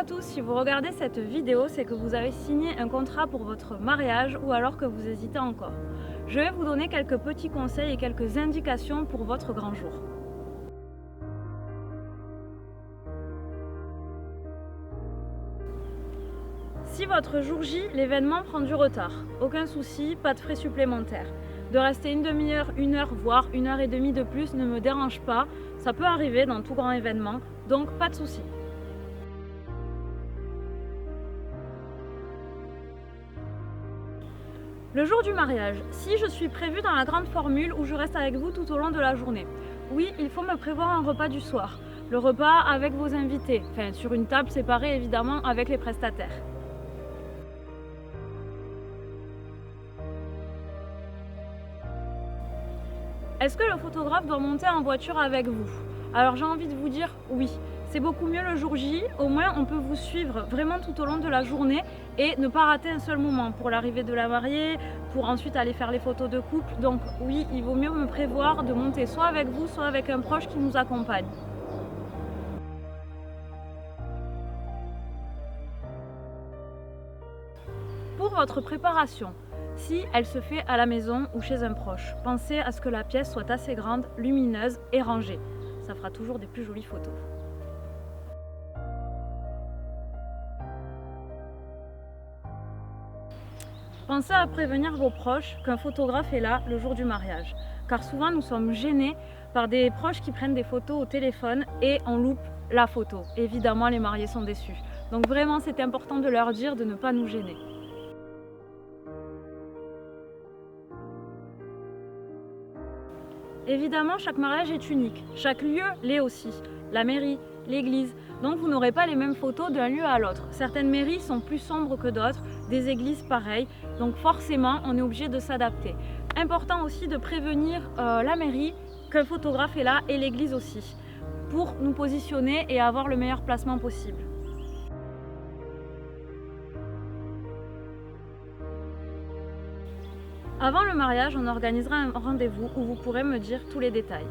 à tous, si vous regardez cette vidéo, c'est que vous avez signé un contrat pour votre mariage ou alors que vous hésitez encore. Je vais vous donner quelques petits conseils et quelques indications pour votre grand jour. Si votre jour J, l'événement prend du retard, aucun souci, pas de frais supplémentaires. De rester une demi-heure, une heure, voire une heure et demie de plus ne me dérange pas, ça peut arriver dans tout grand événement, donc pas de souci. Le jour du mariage, si je suis prévue dans la grande formule où je reste avec vous tout au long de la journée, oui, il faut me prévoir un repas du soir. Le repas avec vos invités, enfin sur une table séparée évidemment avec les prestataires. Est-ce que le photographe doit monter en voiture avec vous? Alors j'ai envie de vous dire oui. C'est beaucoup mieux le jour J, au moins on peut vous suivre vraiment tout au long de la journée et ne pas rater un seul moment pour l'arrivée de la mariée, pour ensuite aller faire les photos de couple. Donc oui, il vaut mieux me prévoir de monter soit avec vous, soit avec un proche qui nous accompagne. Pour votre préparation, si elle se fait à la maison ou chez un proche, pensez à ce que la pièce soit assez grande, lumineuse et rangée. Ça fera toujours des plus jolies photos. Pensez à prévenir vos proches qu'un photographe est là le jour du mariage, car souvent nous sommes gênés par des proches qui prennent des photos au téléphone et on loupe la photo. Évidemment, les mariés sont déçus. Donc vraiment, c'est important de leur dire de ne pas nous gêner. Évidemment, chaque mariage est unique, chaque lieu l'est aussi, la mairie, l'église, donc vous n'aurez pas les mêmes photos d'un lieu à l'autre. Certaines mairies sont plus sombres que d'autres, des églises pareilles, donc forcément on est obligé de s'adapter. Important aussi de prévenir la mairie qu'un photographe est là et l'église aussi, pour nous positionner et avoir le meilleur placement possible. Avant le mariage, on organisera un rendez-vous où vous pourrez me dire tous les détails.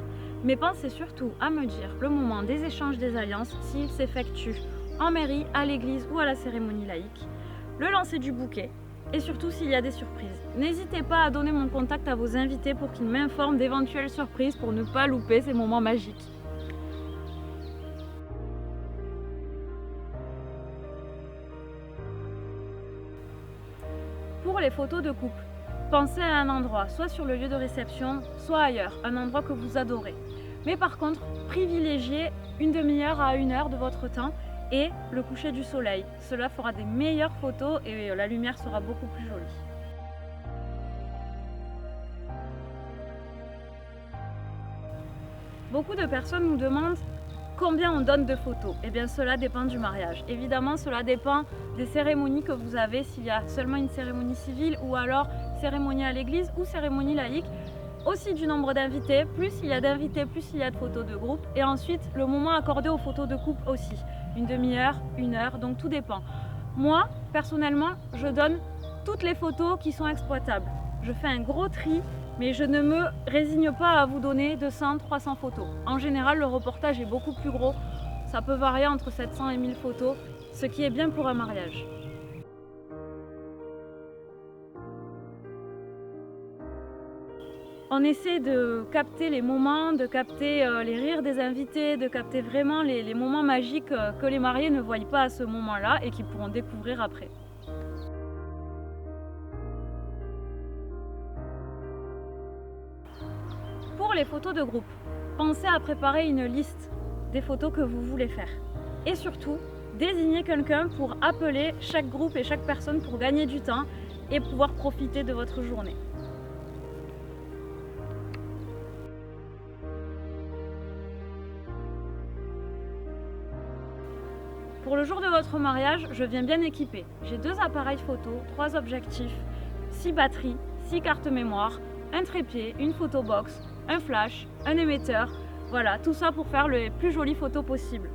Mais pensez surtout à me dire le moment des échanges des alliances s'ils s'effectuent en mairie, à l'église ou à la cérémonie laïque, le lancer du bouquet et surtout s'il y a des surprises. N'hésitez pas à donner mon contact à vos invités pour qu'ils m'informent d'éventuelles surprises pour ne pas louper ces moments magiques. Pour les photos de couple, pensez à un endroit, soit sur le lieu de réception, soit ailleurs, un endroit que vous adorez. Mais par contre, privilégiez une demi-heure à une heure de votre temps et le coucher du soleil. Cela fera des meilleures photos et la lumière sera beaucoup plus jolie. Beaucoup de personnes nous demandent combien on donne de photos. Eh bien cela dépend du mariage. Évidemment, cela dépend des cérémonies que vous avez, s'il y a seulement une cérémonie civile ou alors cérémonie à l'église ou cérémonie laïque. Aussi du nombre d'invités, plus il y a d'invités, plus il y a de photos de groupe. Et ensuite, le moment accordé aux photos de couple aussi. Une demi-heure, une heure, donc tout dépend. Moi, personnellement, je donne toutes les photos qui sont exploitables. Je fais un gros tri, mais je ne me résigne pas à vous donner 200, 300 photos. En général, le reportage est beaucoup plus gros. Ça peut varier entre 700 et 1000 photos, ce qui est bien pour un mariage. On essaie de capter les moments, de capter les rires des invités, de capter vraiment les moments magiques que les mariés ne voient pas à ce moment-là et qu'ils pourront découvrir après. Pour les photos de groupe, pensez à préparer une liste des photos que vous voulez faire. Et surtout, désignez quelqu'un pour appeler chaque groupe et chaque personne pour gagner du temps et pouvoir profiter de votre journée. Pour le jour de votre mariage, je viens bien équipée. J'ai 2 appareils photo, 3 objectifs, 6 batteries, 6 cartes mémoire, un trépied, une photobox, un flash, un émetteur. Voilà, tout ça pour faire les plus jolies photos possibles.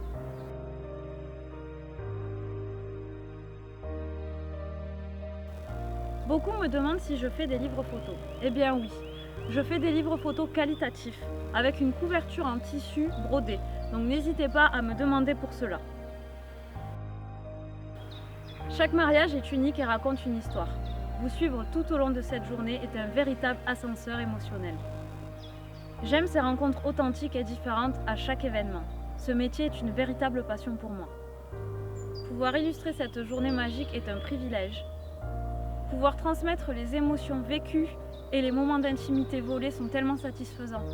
Beaucoup me demandent si je fais des livres photos. Eh bien oui, je fais des livres photos qualitatifs, avec une couverture en tissu brodé. Donc n'hésitez pas à me demander pour cela. Chaque mariage est unique et raconte une histoire. Vous suivre tout au long de cette journée est un véritable ascenseur émotionnel. J'aime ces rencontres authentiques et différentes à chaque événement. Ce métier est une véritable passion pour moi. Pouvoir illustrer cette journée magique est un privilège. Pouvoir transmettre les émotions vécues et les moments d'intimité volés sont tellement satisfaisants.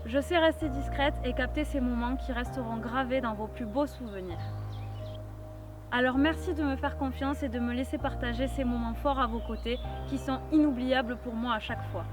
Je sais rester discrète et capter ces moments qui resteront gravés dans vos plus beaux souvenirs. Alors merci de me faire confiance et de me laisser partager ces moments forts à vos côtés qui sont inoubliables pour moi à chaque fois.